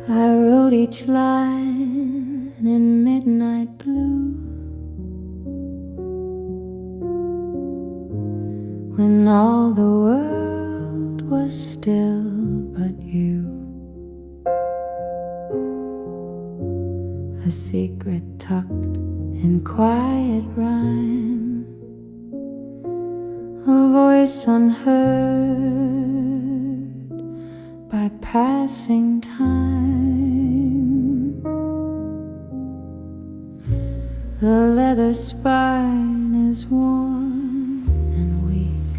I wrote each line in midnight blue when all the world was still but you. A secret tucked in quiet rhyme, a voice unheard by passing time. The leather spine is worn and weak.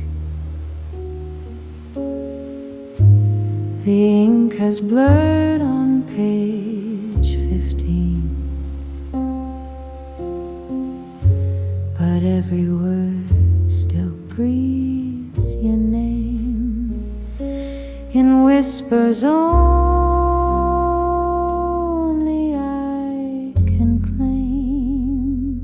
The ink has blurred on page 15, but every word still breathes your name in whispers only I can claim.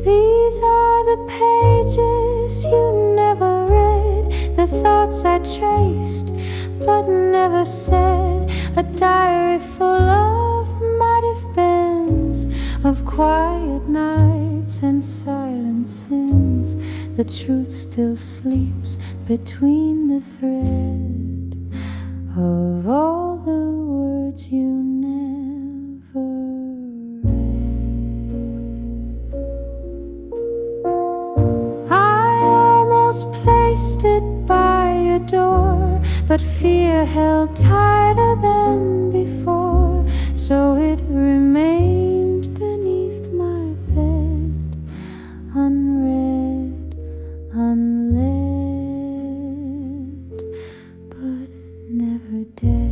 These are the pages you never read, the thoughts I traced but never said, a diary full of might-have-beens, of quiet nights and silent sins. The truth still sleeps between the thread of all the words you never read. I almost placed it by your door, but fear held tighter than before, so it remained beneath my bed, unread, unlit, but never dead.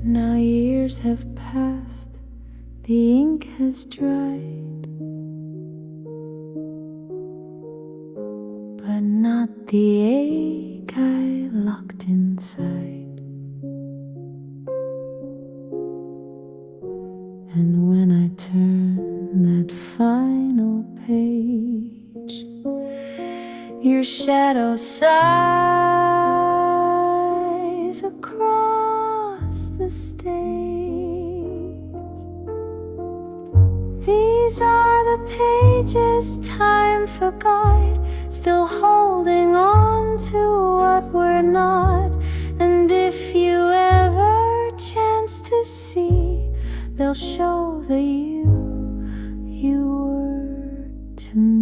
Now years have passed, the ink has dried, but not the ache I locked inside. And when I turn that final page, your shadow sighs across the stage. These are the pages time forgot, still holding on to what we're not. And if you ever chance to see, they'll show the you were to me.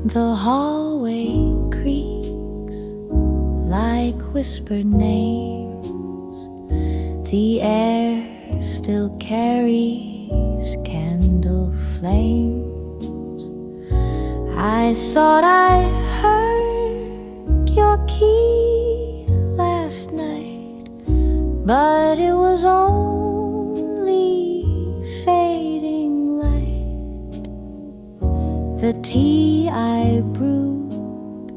The hallway creaks like whispered names. The air still carries candle flames. I thought I heard your key last night, but it was only fading light. The tea I brewed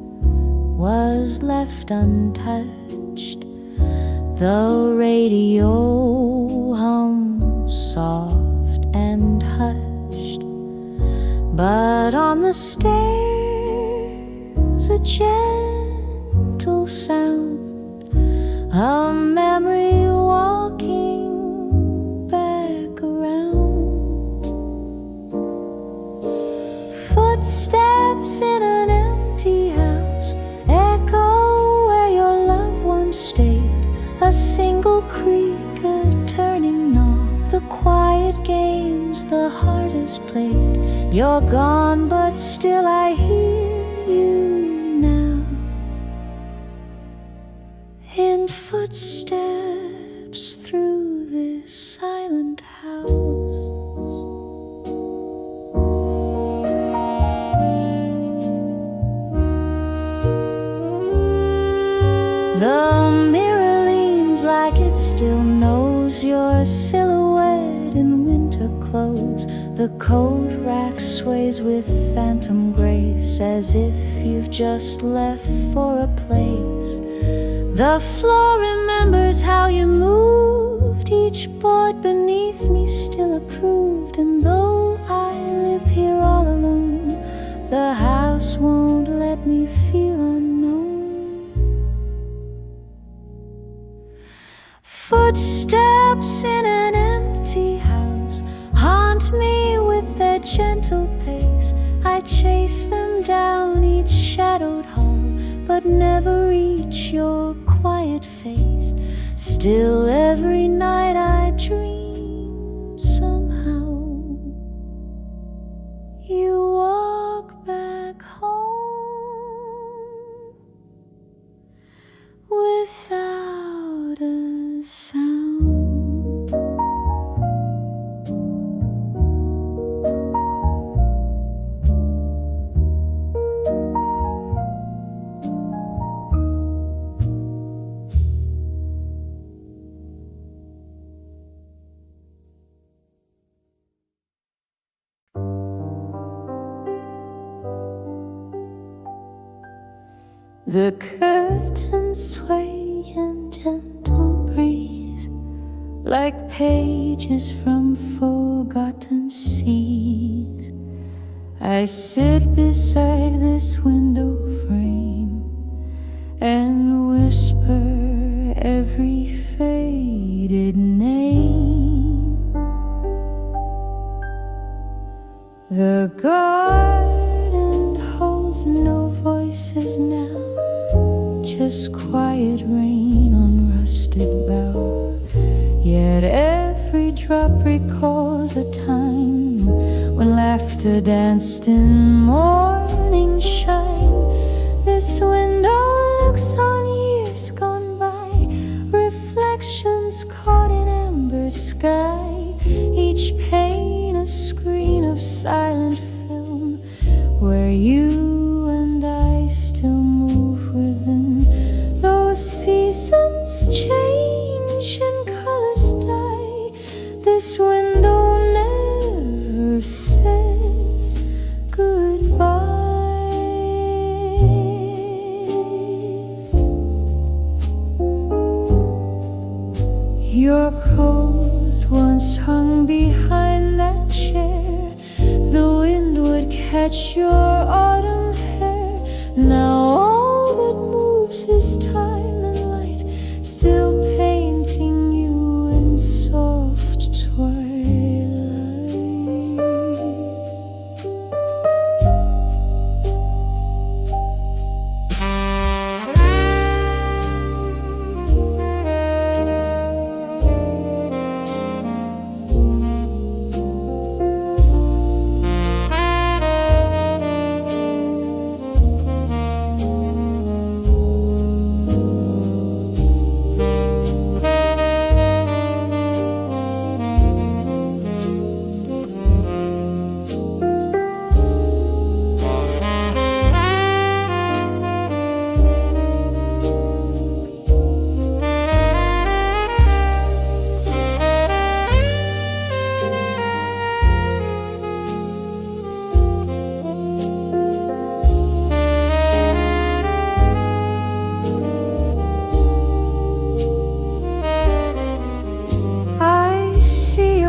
was left untouched. The radio hums soft and hushed, but on the stairs a gentle sound, a memory walking back around. Footsteps in an empty house echo stayed, a single creak, a turning knob, the quiet games the heart has played. You're gone, but still I hear you now, in footsteps through this silent house. The mirror leans like it still knows your silhouette in winter clothes. The coat rack sways with phantom grace, as if you've just left for a place. The floor remembers how you moved, each board beneath me still approved. And though I live here all alone, the house won't let me feel unknown. Footsteps in an empty house haunt me with their gentle pace. I chase them down each shadowed hall, but never reach your quiet face. Still every night I dream somehow you walk back home without a sound. The curtains sway in gentle breeze, like pages from forgotten seas. I sit beside this window frame and whisper every faded name. The garden holds no voices now, just quiet rain on rusted bough. Yet every drop recalls a time when laughter danced in morning shine. This window looks on years gone by, reflections caught in amber sky. Each pane a screen of silent film, where you and I still move within. Those seasons change and colors die. This window never says goodbye. Your coat once hung behind that chair. The wind would catch your autumn hair. Now all that moves is time and light, still painting you in soft twilight.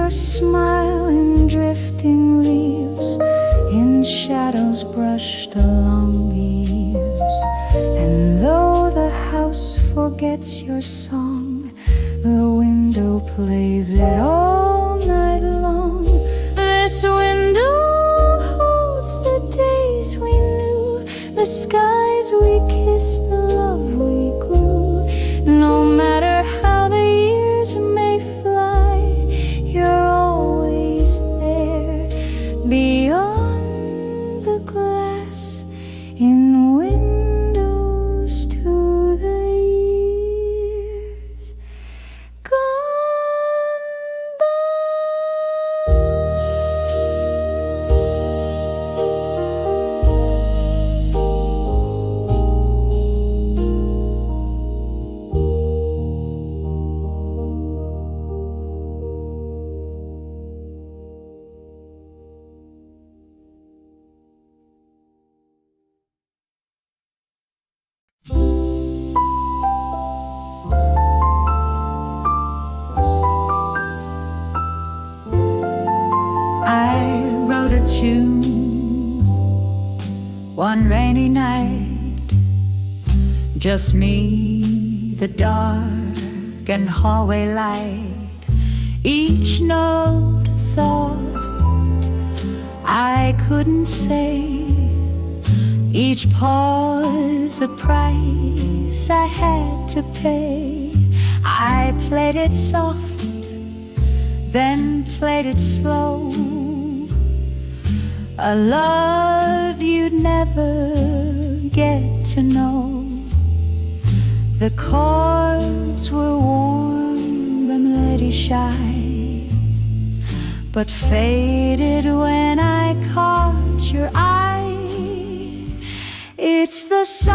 Smile in drifting leaves, in shadows brushed along the eaves. And though the house forgets your song, the window plays it all night long. This window holds the days we knew, the skies we kissed, the love we grew. No one rainy night, just me, the dark and hallway light. Each note a thought I couldn't say, each pause a price I had to pay. I played it soft, then played it slow, a love you'd never get to know. The chords were warm, the melody shy, but faded when I caught your eye. It's the song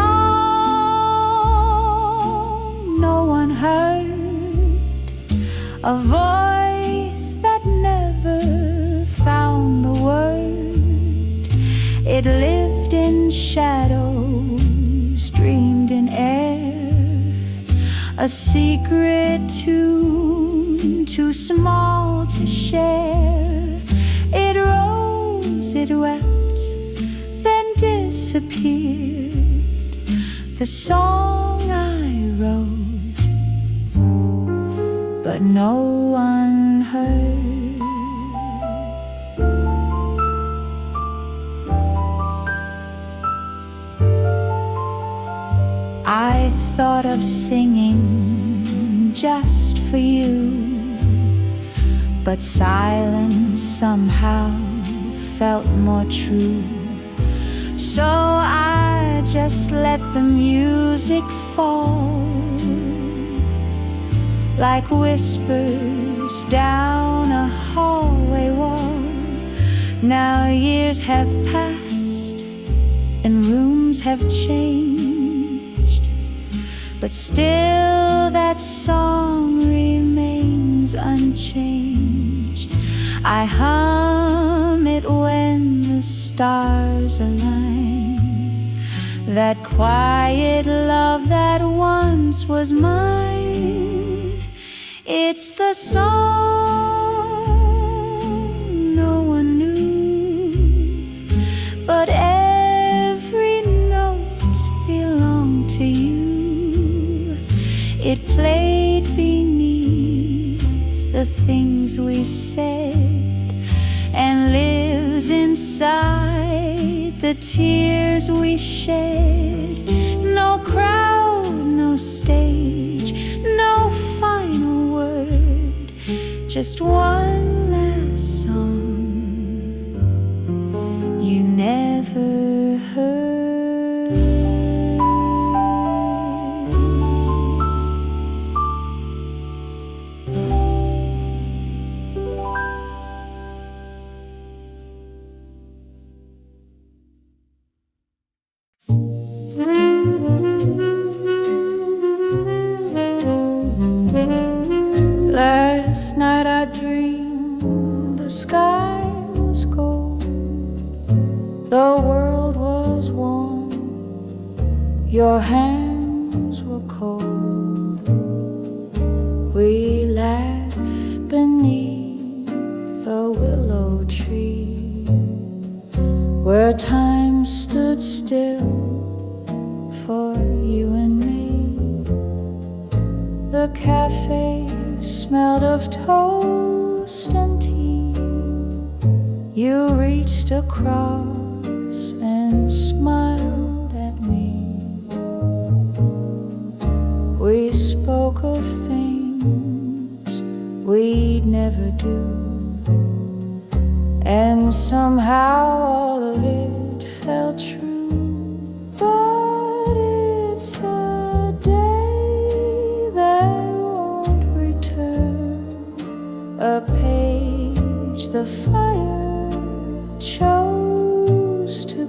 no one heard, a voice that never found the word. It lived in shadows, dreamed in air, a secret tune too small to share. It rose, it wept, then disappeared, the song I wrote, but no one heard. I thought of singing just for you, but silence somehow felt more true. So I just let the music fall, like whispers down a hallway wall. Now years have passed and rooms have changed, but still that song remains unchanged. I hum it when the stars align, that quiet love that once was mine. It's the song no one knew, but every note belonged to you. It played beneath the things we said, and lives inside the tears we shed. No crowd, no stage, no final word, just one last song you never heard. Last night I dreamed the sky was gold, the world was warm, your hands were cold. We laughed beneath a willow tree, where time stood still for you and me. The cafe smelled of toast and tea. You reached across and smiled at me. We spoke of things we'd never do, and somehow all of it felt true. But it's a day that won't return, a page the fire chose to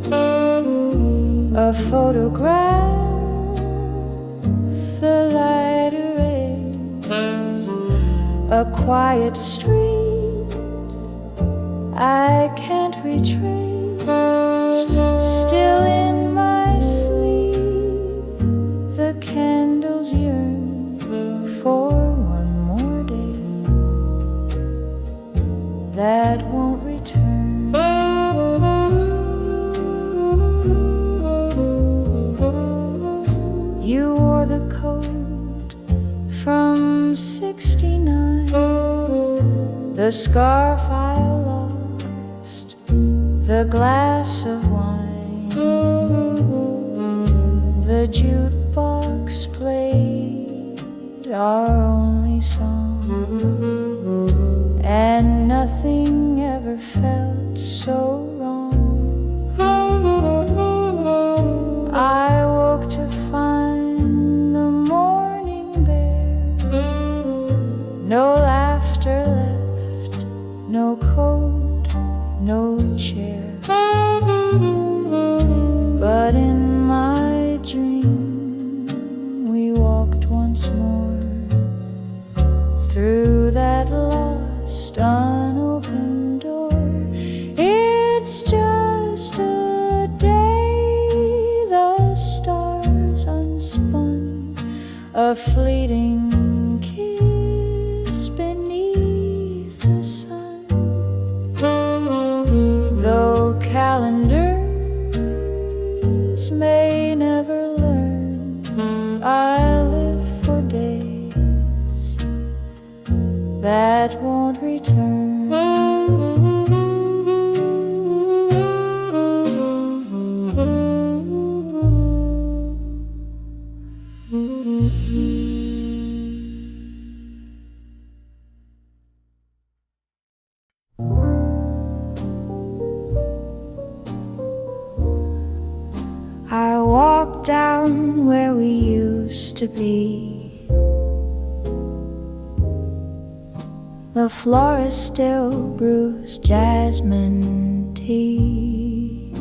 burn, a photograph the light erased, a quiet street I can't retrace. Still in my sleep the candles yearn for one more day that won't return. coat from '69, the scarf I lost, the glass of wine, the jukebox played our only song, and nothing ever felt so wrong. I woke to find the morning bare, no laughter left, no coat, no chair. But in my dream we walked once more through that lost unopened door. It's just a day, the stars unspun, a fleeting kiss beneath the sun. Though calendars may never learn, I live for days that won't return. I walk down where we used to be. The floor is still bruised jasmine tea.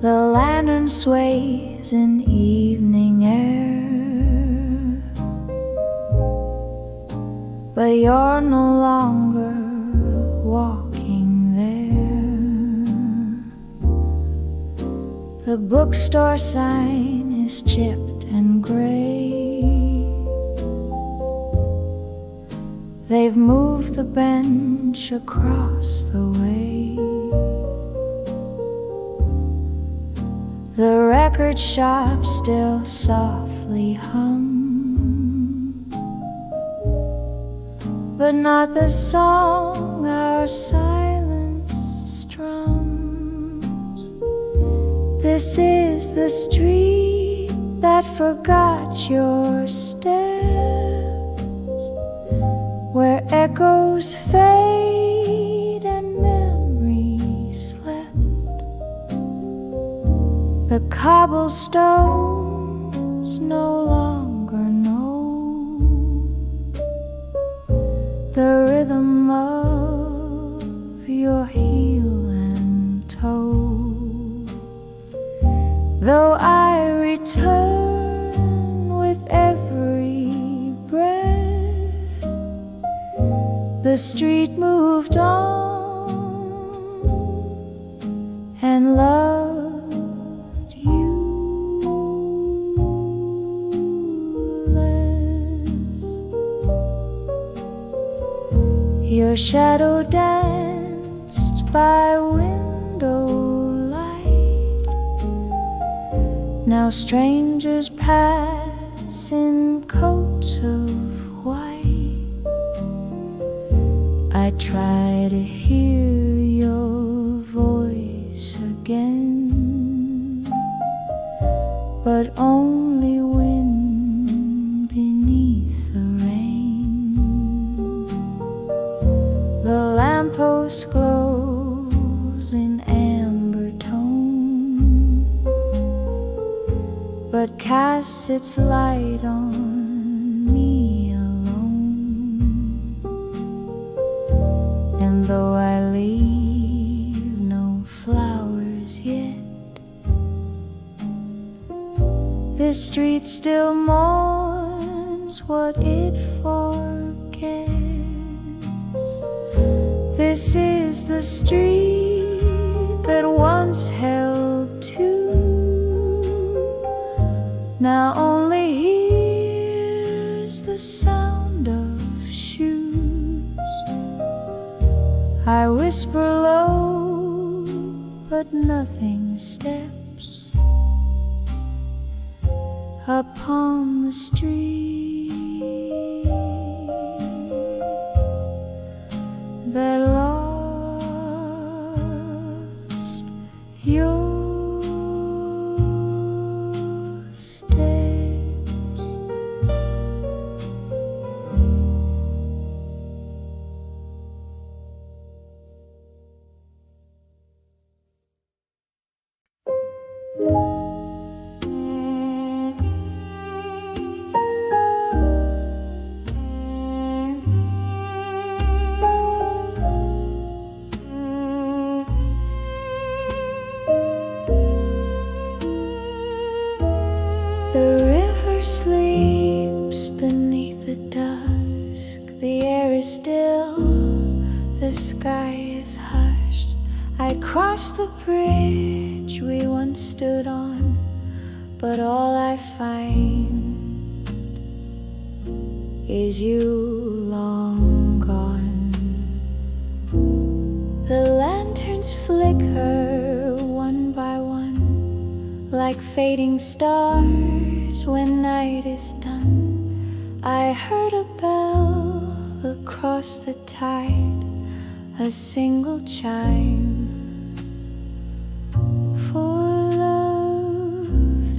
The lantern sways in evening air, but you're no longer walking there. The bookstore sign is chipped and gray. They've moved the bench across the way. The record shop still softly hum, but not the song our silence strums. This is the street that forgot your steps, where echoes fade and memory slept. The cobblestones no longer know the rhythm of your heel and toe. Though I return with every breath, the street moved on and loved you less. Your shadow danced by window light. Now strangers pass in coats of white. I try to hear your voice again, but only wind beneath the rain. The lamppost glows in amber tone, but casts its light on me alone. And though I leave no flowers yet, this street still mourns what it forgets. This is the street that once held two, now only hears the sound of shoes. I whisper low, but nothing steps. upon the stream that lost your steps. The river sleeps beneath the dusk. The air is still, the sky is hushed. I crossed the bridge we once stood on, but all I find is you long gone. The lanterns flicker one by one, like fading stars when night is done. I heard a bell across the tide, a single chime for love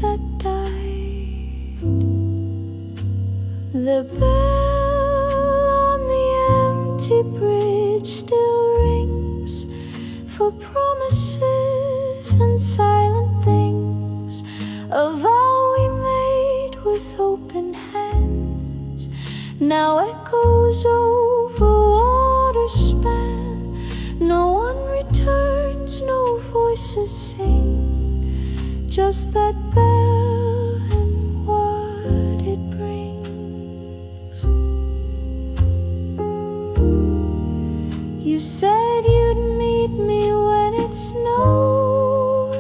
that died. The bell on the empty bridge still rings for promises and silent things, a vow we made with open hands, now echoes over water span. No one returns, no voices sing, just that bell and what it brings. You said you'd meet me when it snowed,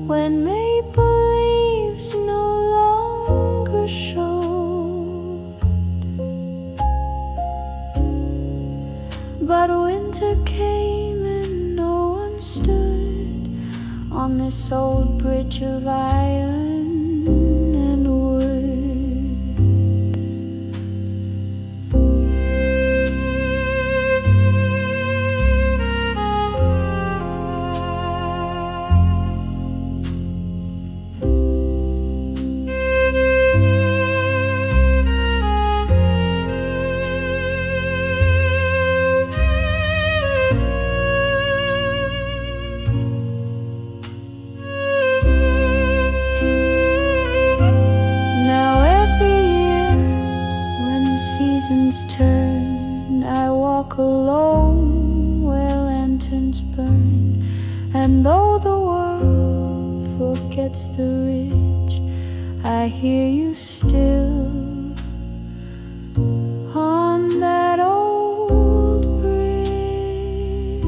when maple leaves no longer showed. But winter came and no one stood on this old bridge of iron and wood. Turn, I walk alone where lanterns burn, and though the world forgets the ridge, I hear you still on that old bridge.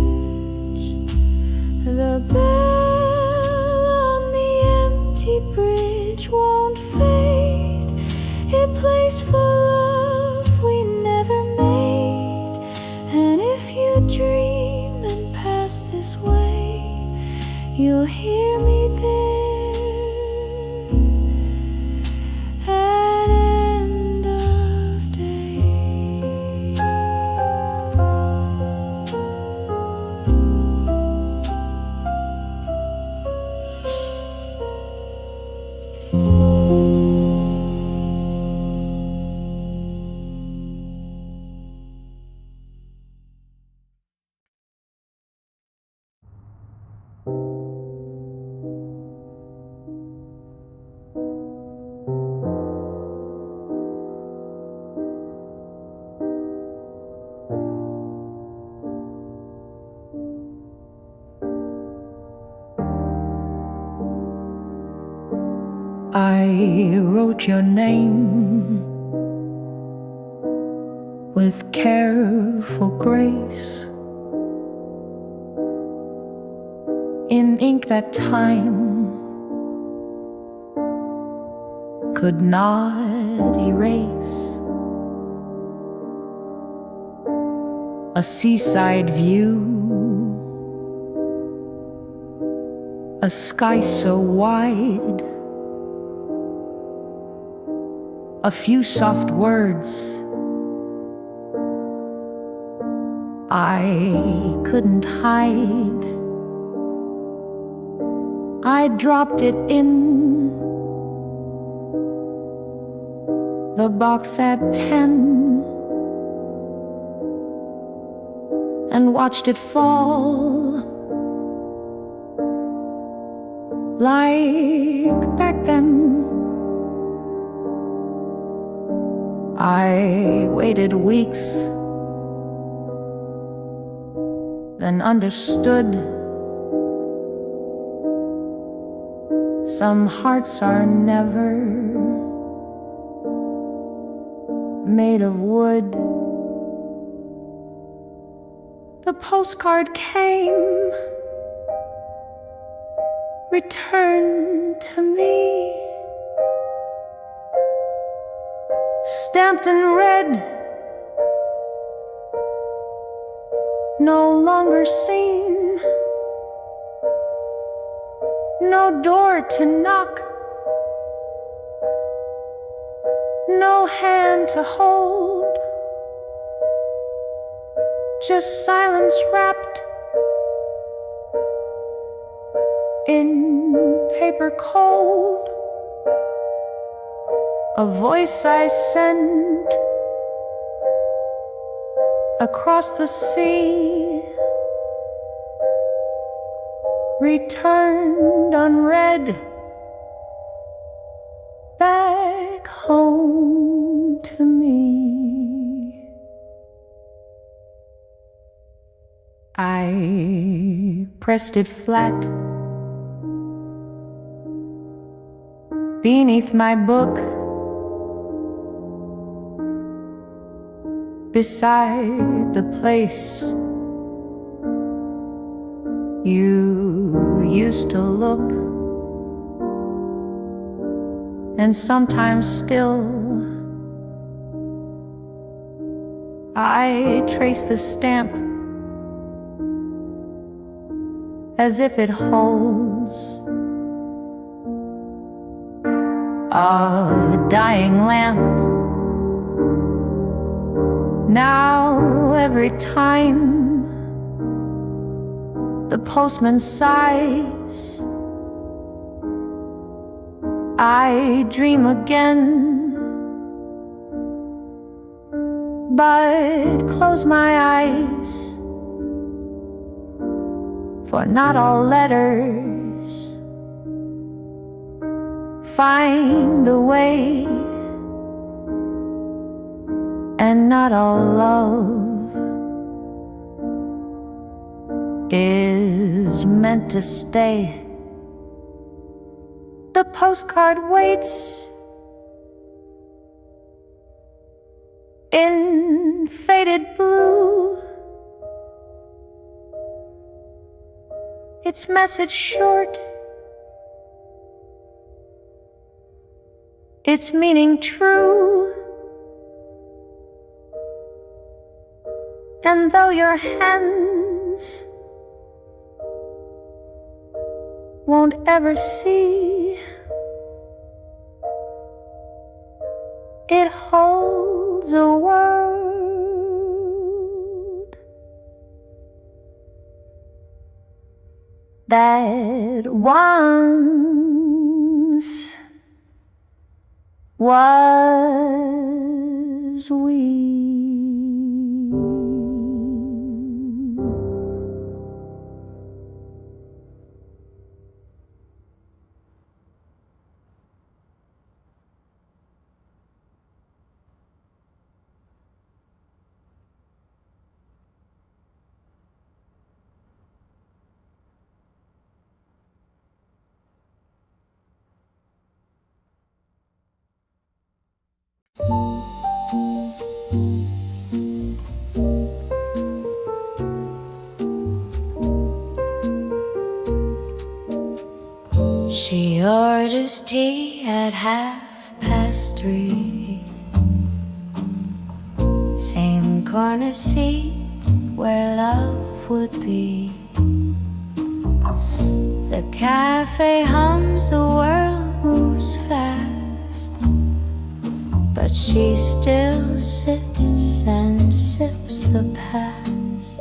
The bell on the empty bridge won't fade, it plays for love we never made. And if you dream and pass this way, you'll hear me there at end of day. I wrote your name with careful grace in ink that time could not erase. A seaside view a sky so wide, a few soft words I couldn't hide. I dropped it in the box at 10 and watched it fall like back then. I waited weeks, then understood some hearts are never made of wood. The postcard came, returned to me, stamped in red, no longer seen, no door to knock, no hand to hold, just silence wrapped in paper cold. A voice I sent across the sea, returned unread back home to me. I pressed it flat beneath my book, beside the place you used to look, and sometimes still I trace the stamp as if it holds a dying lamp. Now every time the postman sighs, I dream again, but close my eyes, for not all letters find the way, and not all love is meant to stay. The postcard waits in faded blue, its message short, its meaning true. And though your hands won't ever see, it holds a world that once was we. She orders tea at 3:30. Same corner seat where love would be. The cafe hums, the world moves fast, but she still sits and sips the past.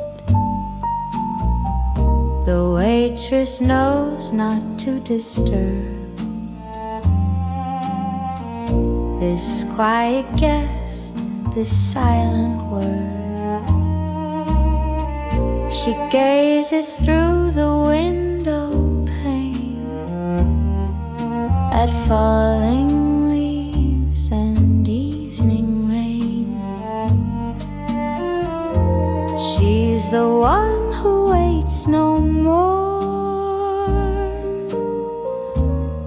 The waitress knows not to disturb this quiet guest, this silent word. She gazes through the window pane at falling leaves and evening rain. She's the one who waits no more,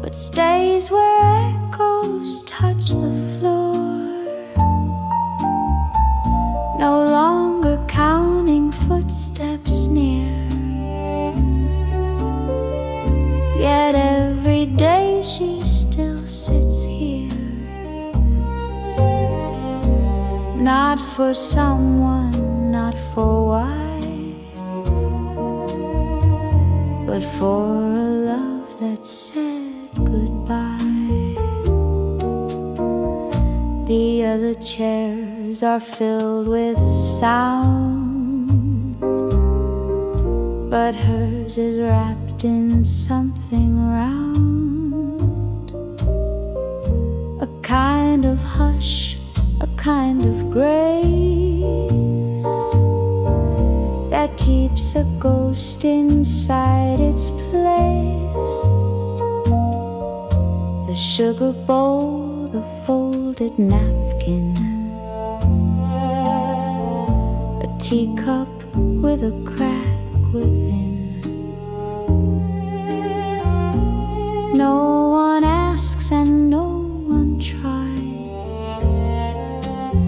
but stays where echoes touch the floor, no longer counting footsteps near. Yet every day she still sits here, not for someone, not for why, but for a love that said goodbye. The other chairs are filled with sound, but hers is wrapped in something round, a kind of hush, a kind of grace that keeps a ghost inside its place. The sugar bowl, the folded napkin, a teacup with a crack within. No one asks and no one tries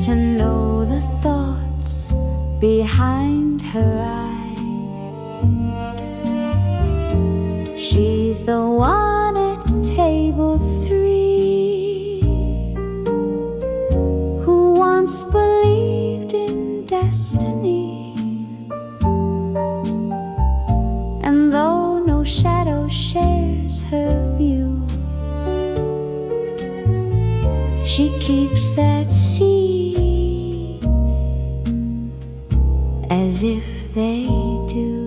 to know the thoughts behind her eyes. She's the one at table 3 who once believed in destiny, and though no shadow shares her view, she keeps that seat as if they do.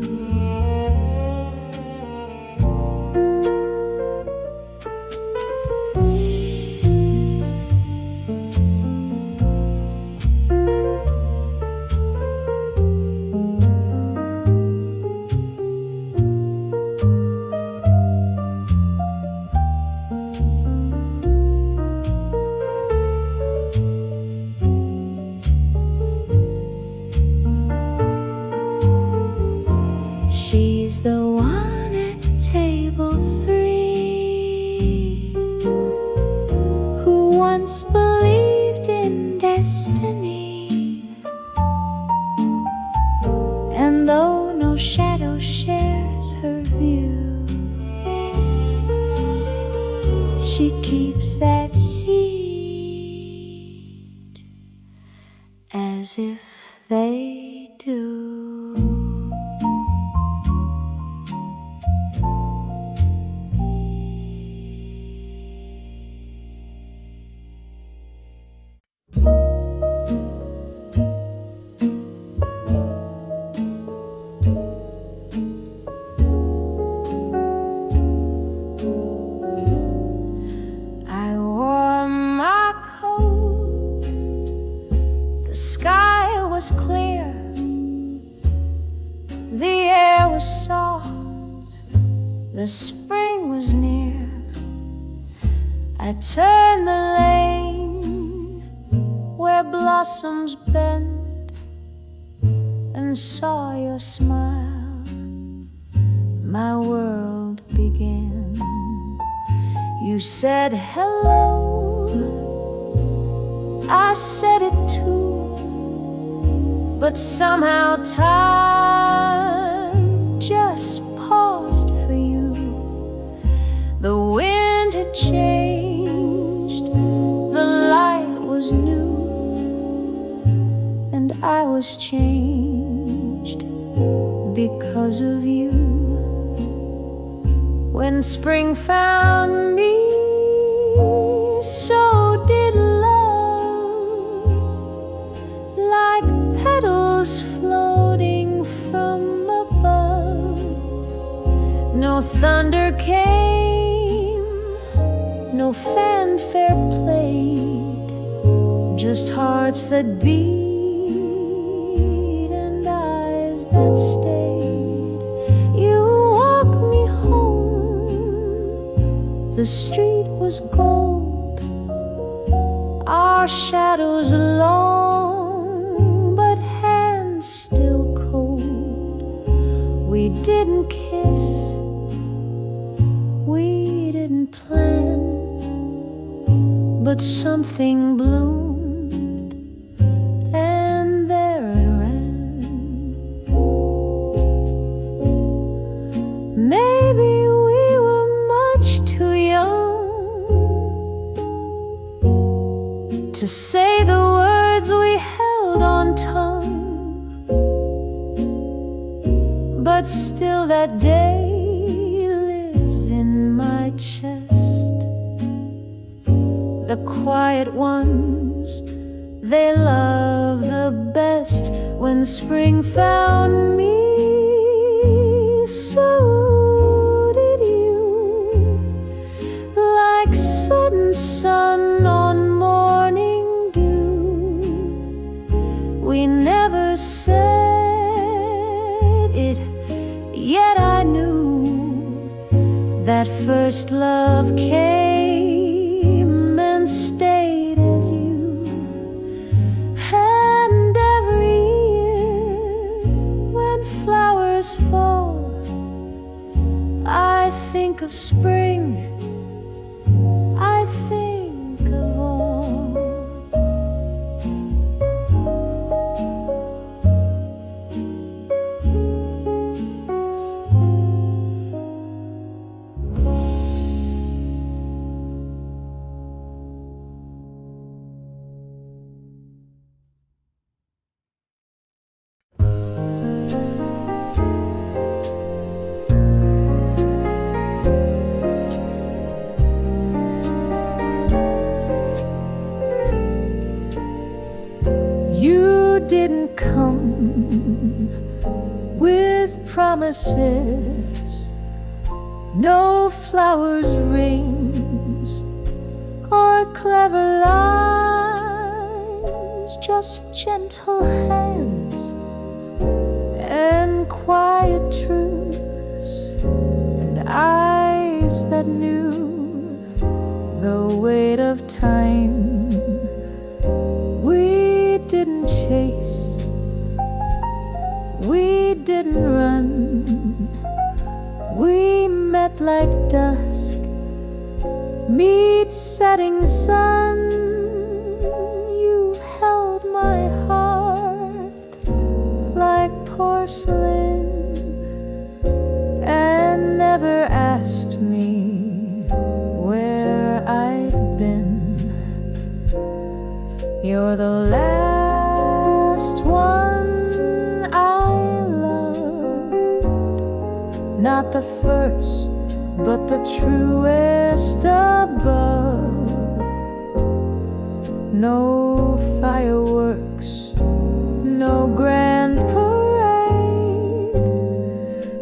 She's the one at table 3 who once believed in destiny, and though no shadow shares her view, she keeps that seat as if they do. I wore my coat, the sky was clear, the air was soft, the spring was near. I turned the lane where blossoms bend and saw your smile. My world began. You said hello, I said it too, but somehow time just paused for you. The wind had changed, the light was new, and I was changed because of you. when spring found me, so did love, like petals floating from above. No thunder came, no fanfare played, just hearts that beat and eyes that stayed. You walked me home, the street was gold, our shadows long, but hands still cold. We didn't kiss, we didn't plan, but something bloomed, and there it ran. Maybe we were much too young to say the words we held on tongue, but still that day lives in my chest. The quiet ones, they love the best when spring found me, so did you, like sudden sun on morning dew. We never said it, yet I knew that first love came and stayed as you. And every year when flowers fall, I think of spring, I think of all. You didn't come with promises, no flowers, rings, or clever lines, just gentle hands and quiet truths, and eyes that knew the weight of time. We didn't chase, we didn't run, we met like dusk meets setting sun. You held my heart like porcelain and never asked me where I'd been. You're the last one I loved, not the first, but the truest above. No fireworks, no grand parade,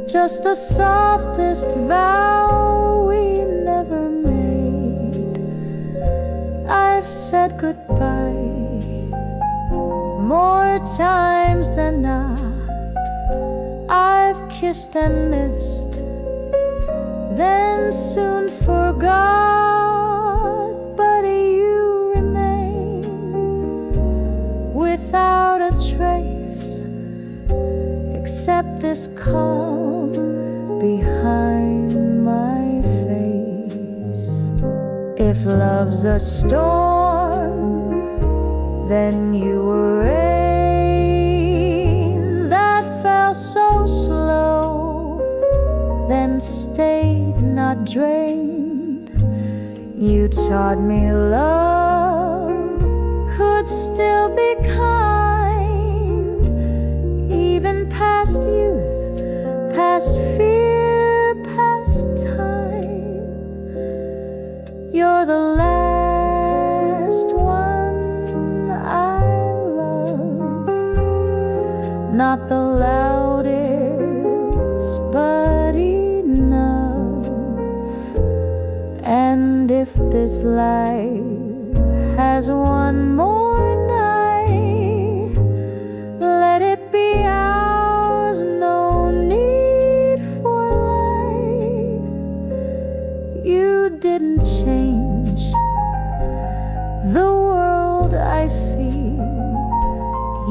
just the softest vow we never made. I've said goodbye more times than not. I've kissed and missed, then soon forgot, but you remain without a trace, except this calm behind my face. If love's a storm, then you were rain that fell so slow, then stayed, not drained. You taught me love could still be kind, even past youth, past fear, past time. this life has one more night. Let it be ours, no need for light. You didn't change the world I see.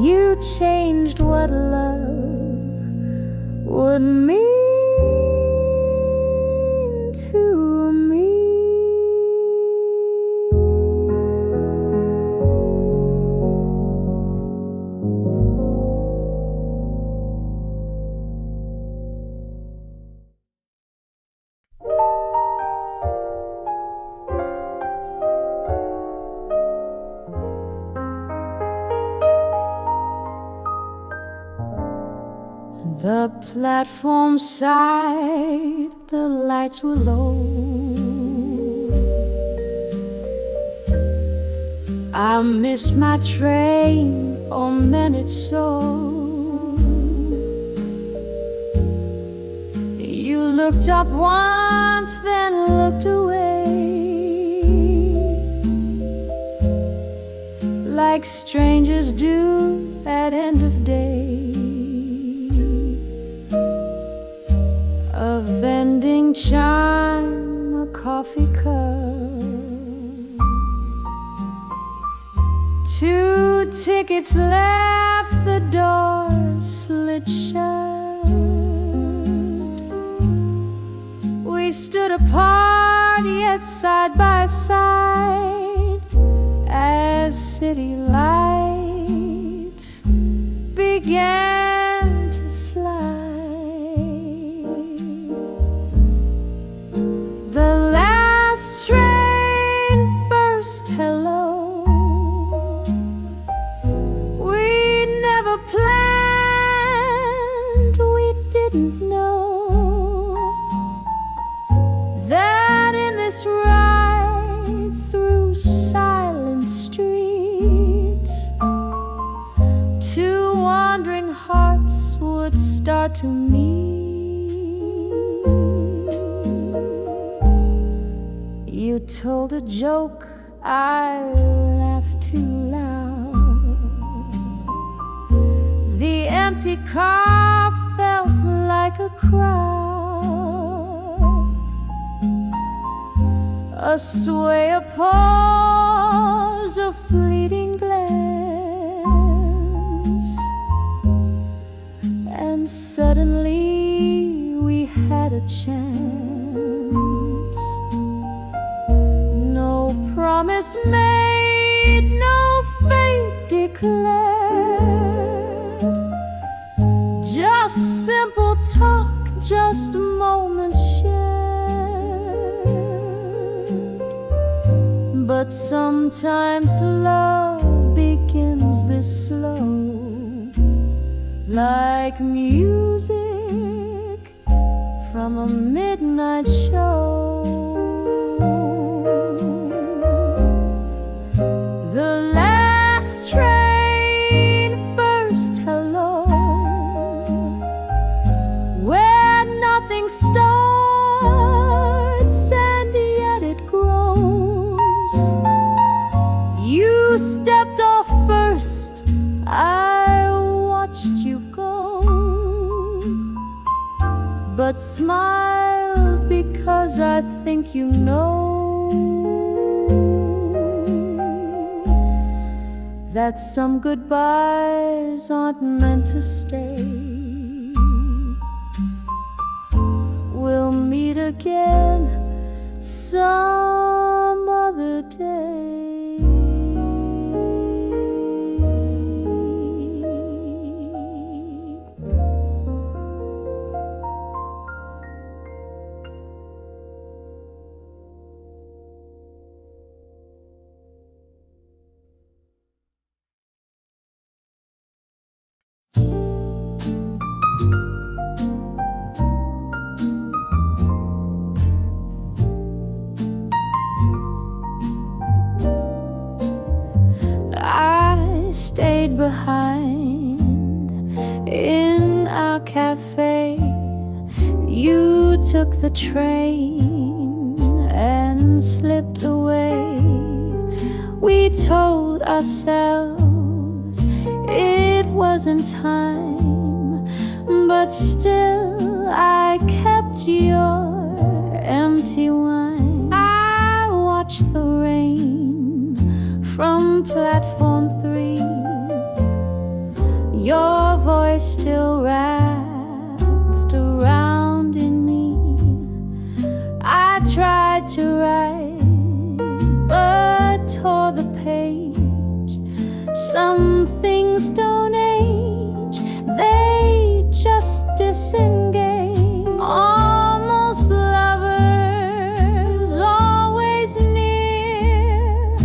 You changed what love would mean to me. The platform side, the lights were low. I missed my train, oh man, it's so. You looked up once, then looked away, like strangers do at end of day. A vending chime, a coffee cup, 2 tickets left, the door slid shut. We stood apart yet side by side as city lights began to slide. The last train, first hello. We never planned, we didn't know that in this ride through silent streets, 2 wandering hearts would start to meet. You told a joke, I laughed too loud. The empty car felt like a crowd. A sway, a pause, a fleeting glance, and suddenly we had a chance. No promise made, no fate declared. Just simple talk, just a moment shared. But sometimes love begins this slow, like music from a midnight show. The last train, first hello, where nothing starts and yet it grows. You stepped off first, I watched you go, but smile because I think you know that some goodbyes aren't meant to stay. We'll meet again some other day. Stayed behind in our cafe. You took the train and time slipped away. We told ourselves it wasn't time, but still I kept your empty wine. I watched the rain from platform 3. Your voice still wrapped around in me. I tried to write, but tore the page. Some things don't age, they just disengage. Almost lovers, always near.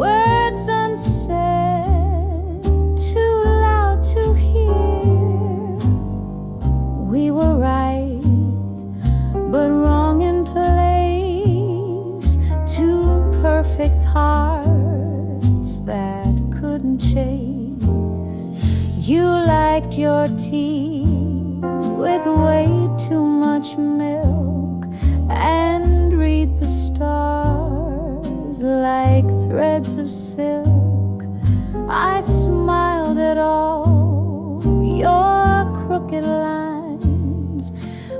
Words unsaid, too loud to hear. We were right, but wrong in place. Two perfect hearts that couldn't chase. You liked your tea with way too much milk, and read the stars like threads of silk. I smiled at all your crooked lines,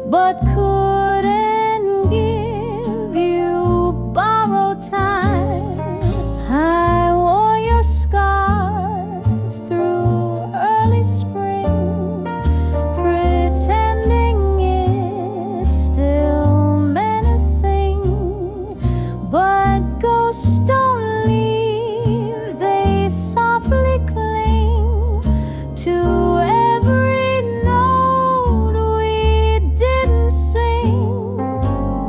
but couldn't give you borrowed time. I wore your scarf through early spring, pretending it still meant a thing. But ghosts don't leave, they softly cling to every note we didn't sing.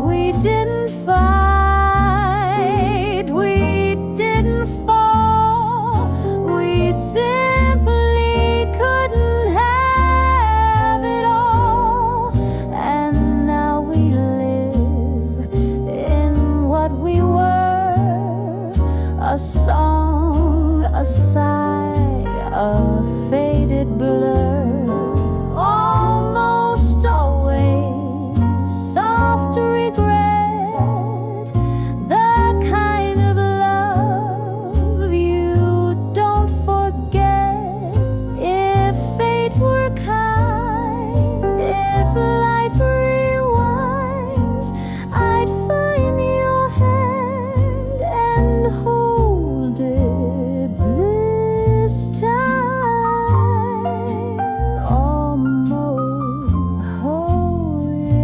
We didn't fight, we didn't fall. We simply couldn't have it all. And now we live in what we were, a song, a sigh, a faded blur. Almost always soft regret, the kind of love you don't forget. If fate were kind, if life rewinds, I'd find your hand and hold it this time. Almost, oh yes.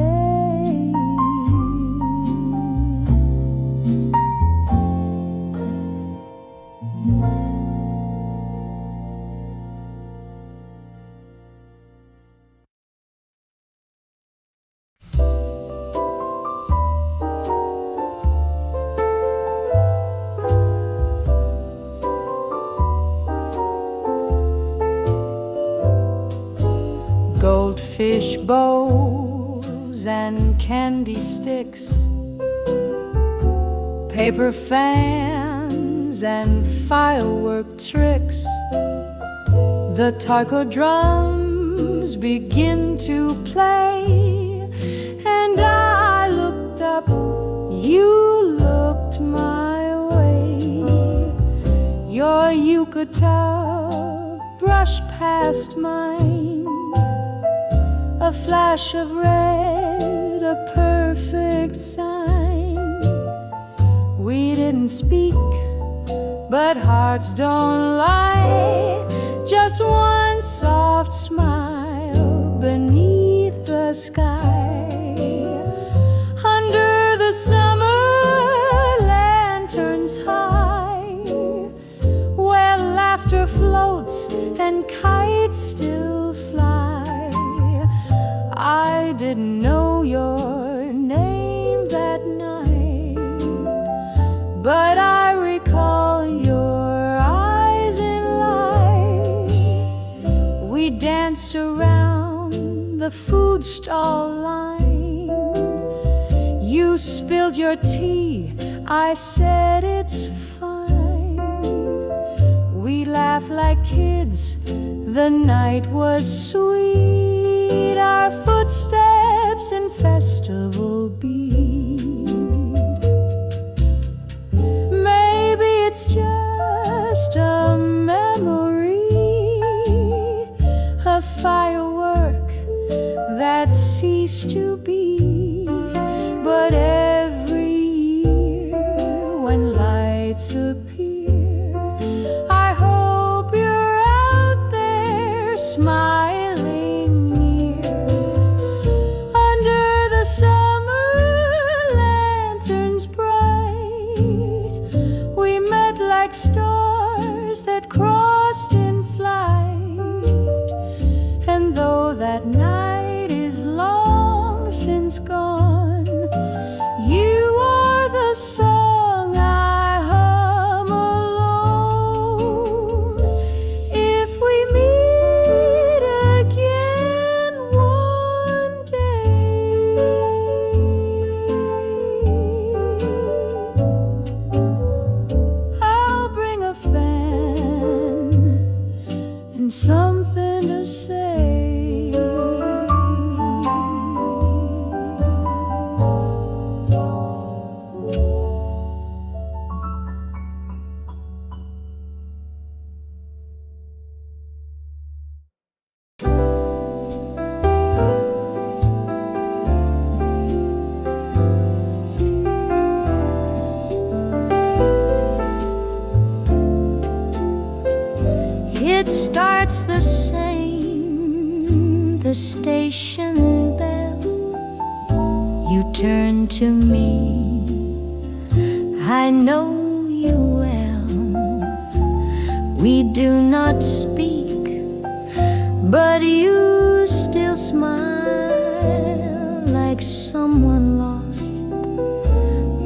Goldfish bowls and candy sticks, paper fans and firework tricks. The taco drums begin to play, and I looked up, you looked my way. Your yukata brushed past mine, a flash of red, a perfect sign. We didn't speak, but hearts don't lie. Just one soft smile beneath the sky. Under the summer lanterns high, where laughter floats and kites still fly. I didn't know your name that night, but I recall your eyes in light. We danced around the food stall line. You spilled your tea, I said it's fine. We laughed like kids, the night was sweet. Our footsteps in festival beat. place to be. But every year when lights appear, I hope you're out there smiling near. Under the summer lanterns bright, we met like stars that crossed in flight. And though that night is long since gone, you are the song I hum alone. If we meet again one day, I'll bring a fan and something to say. It starts the same, the station bell. You turn to me, I know you well. We do not speak, but you still smile like someone lost,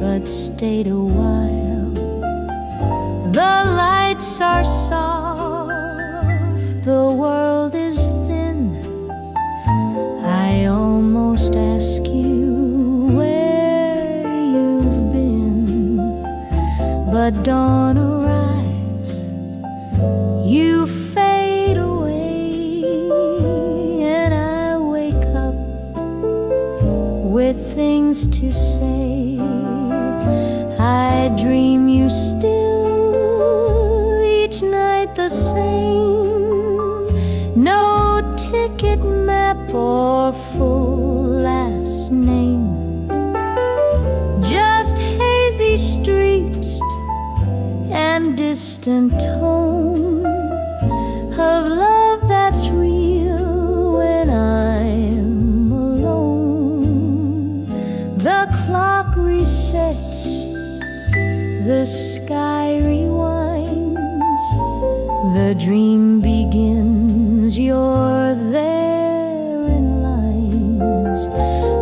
but stayed a while. The lights are soft, the world is thin. I almost ask you where you've been, but dawn arrives, you fade away, and I wake up with things to say. I dream you still, each night the same. No ticket map or full last name, just hazy streets and distant tone of love that's real when I'm alone. The clock resets, the sky rewinds, the dream begins, you're there in lines.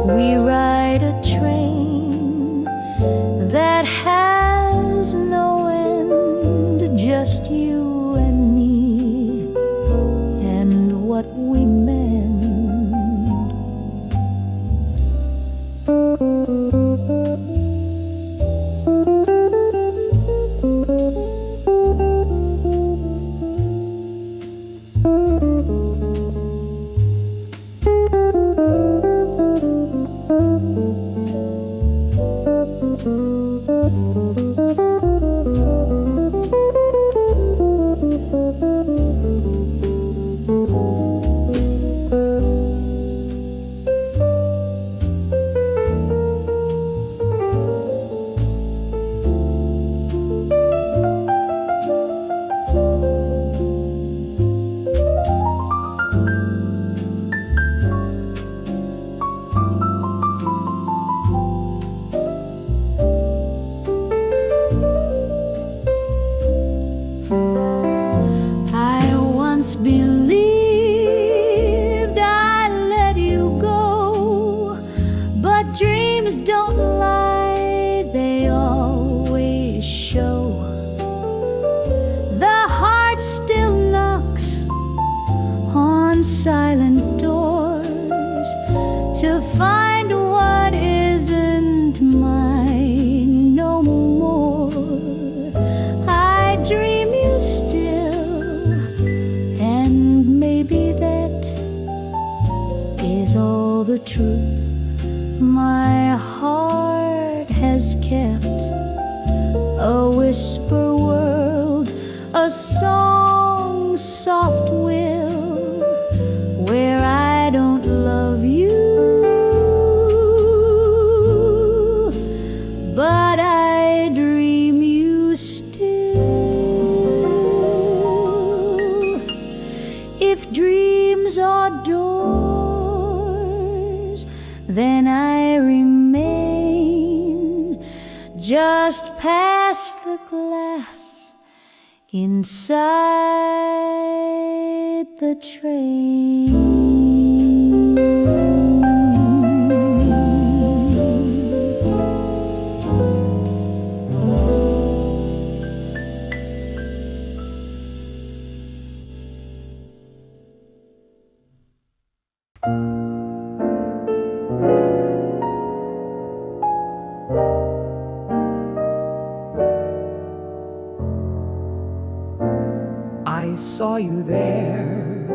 We ride a train that has no end, just you and me and what we mend. Believed I let you go, but dreams don't lie, they always show. The heart still knocks on silent doors to find what isn't mine no more. I dream you still, and maybe that is all the truth my heart has kept. A whisper world, a song soft will, where I don't love you just past the glass inside the train. I saw you there,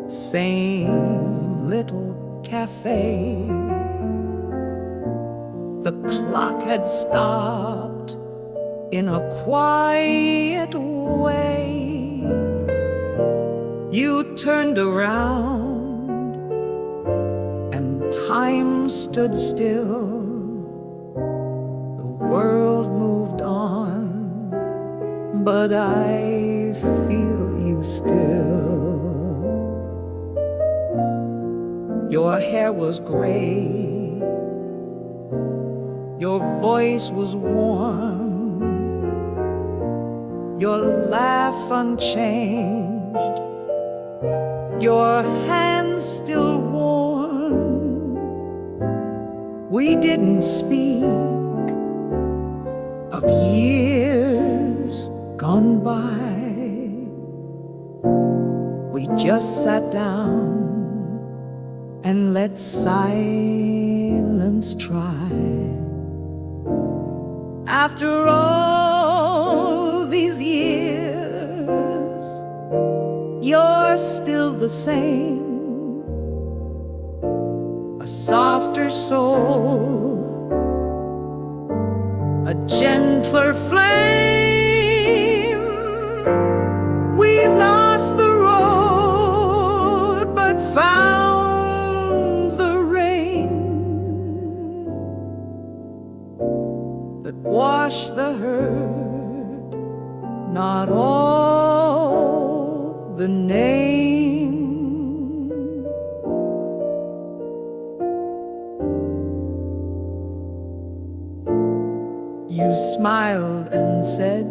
same little cafe. The clock had stopped in a quiet way. You turned around and time stood still. The world moved on, but I feel you still. Your hair was gray, your voice was warm, your laugh unchanged, your hands still warm. We didn't speak of years gone by. We just sat down and let silence try. After all these years, you're still the same. A softer soul, a gentler flame. We lost the road, but found the rain that washed the hurt, not all the name. You smiled and said,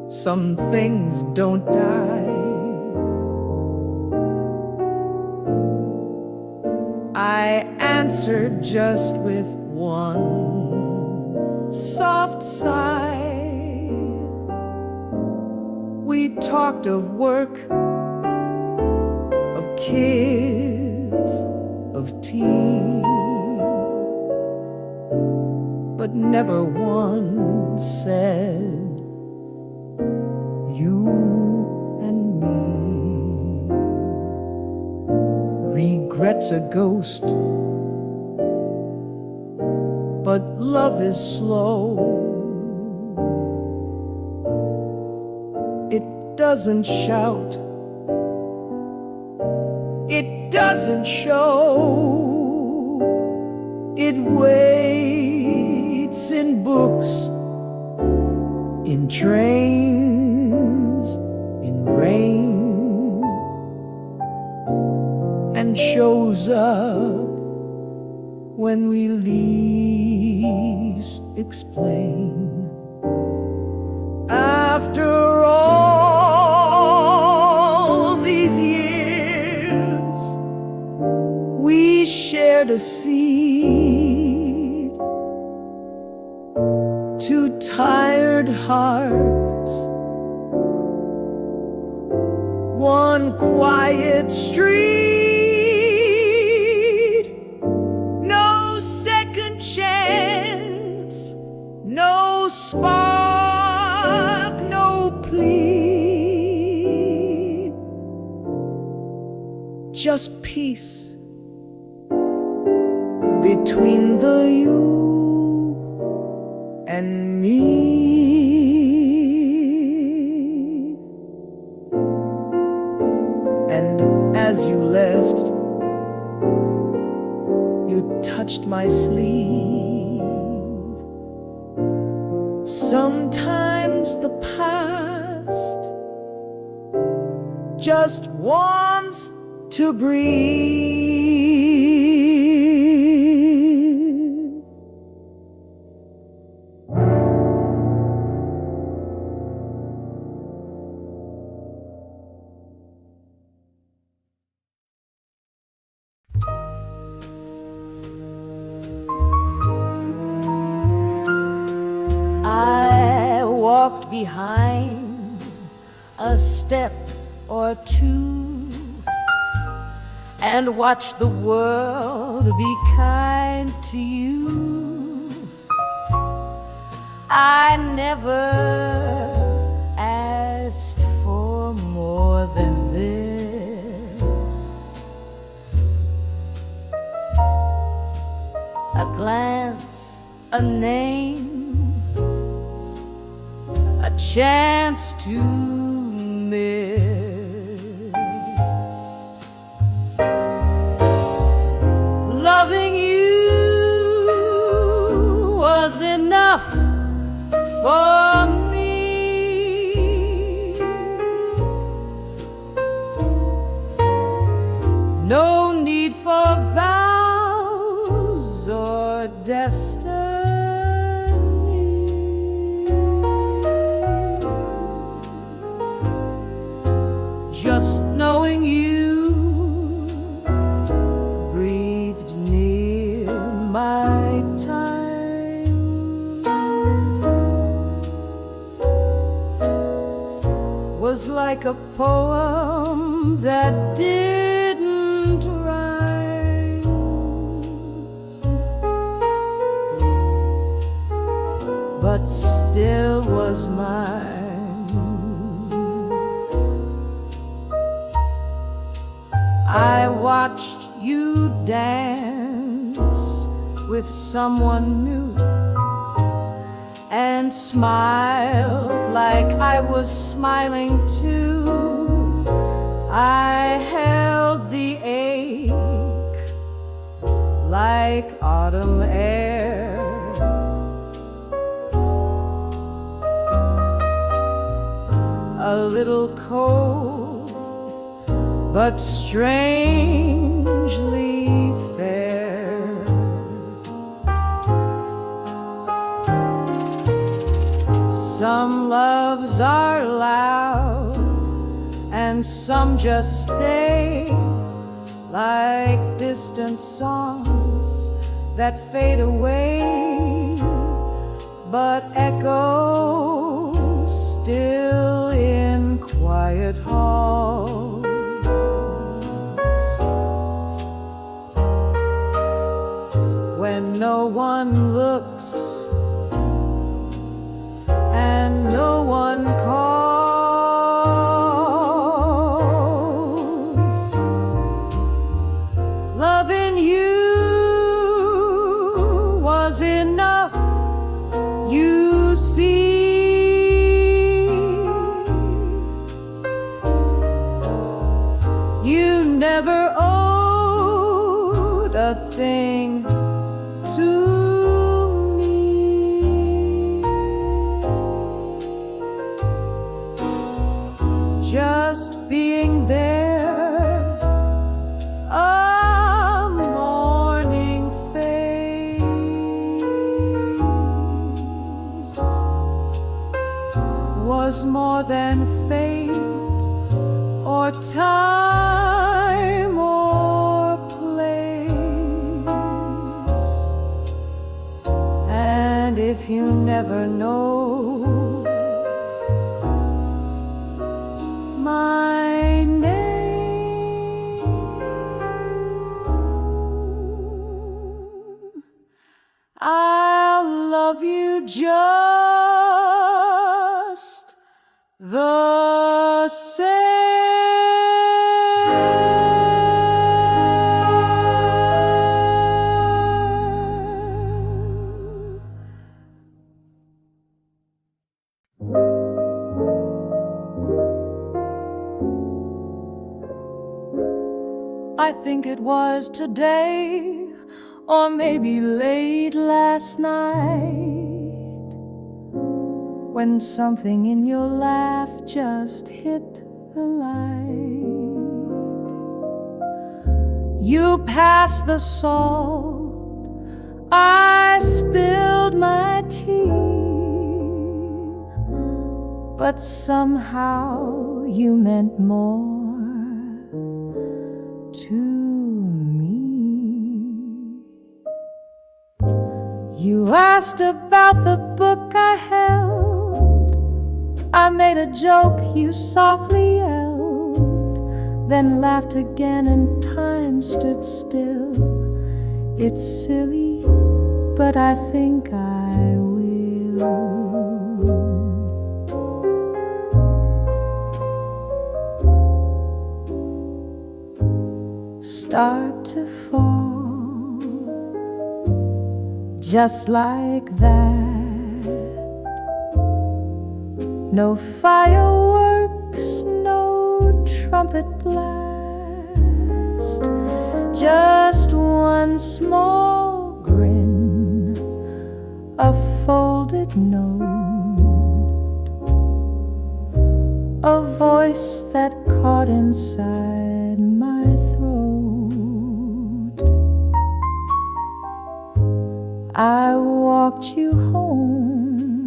some things don't die. I answered just with one soft sigh. We talked of work, of kids, of tea, but never once said you and me. Regret's a ghost, but love is slow. It doesn't shout, it doesn't show. It waits in books, in trains, in rain, and shows up when we least explain. After all these years, we shared a seed, two tired hearts, one quiet street. No second chance, no spark, no plea, just peace between the you and me. And as you left, you touched my sleeve. Sometimes the past just wants to breathe. walked behind a step or two and watched the world be kind to you. I never asked for more than this, a glance, a name, a chance to miss. Loving you was enough for me. No need for vows or destiny. Just knowing you breathed near my time was like a poem that didn't rhyme, but still was mine. I watched you dance with someone new and smiled like I was smiling too. I held the ache like autumn air, a little cold but strangely fair. Some loves are loud and some just stay like distant songs that fade away but echo still in quiet halls. When no one looks and no one calls, loving you was enough, you see. You never owed a thing to me. Just being there, a morning phase, was more than fate or time or place. And if you never know my name, I'll love you just the same. I think it was today, or maybe late last night, when something in your laugh just hit the light. You passed the salt, I spilled my tea, but somehow you meant more to me. You asked about the book I held I made a joke, you softly yelled, then laughed again and time stood still. It's silly, but I think I will start to fall, just like that. No fireworks, no trumpet blast, just one small grin, a folded note, a voice that caught inside my throat. I walked you home,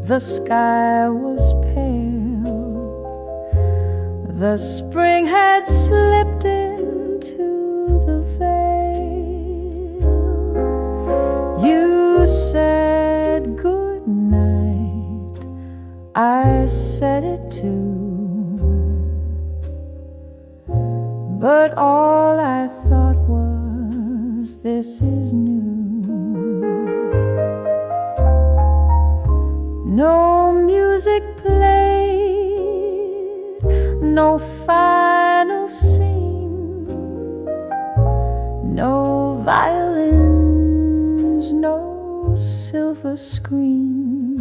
the sky was pale, the spring had slipped into the veil. You said good night, I said it too, but all I thought was, this is new. No music played, no final scene, no violins, no silver screen,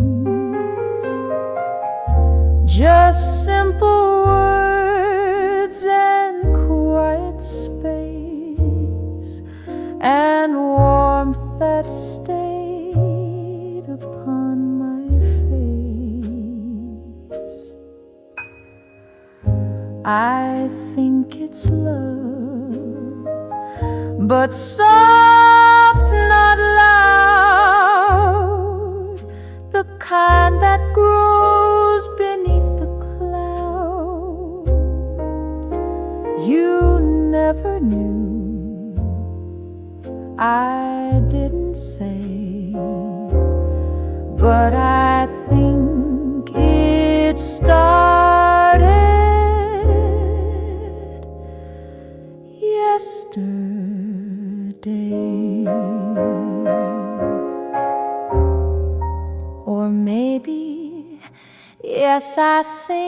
just simple words and quiet space and warmth that stayed upon my face. I think it's love, but soft, not loud, the kind that grows beneath the cloud. You never knew, I didn't say, but I think it started yesterday. Or maybe, yes, I think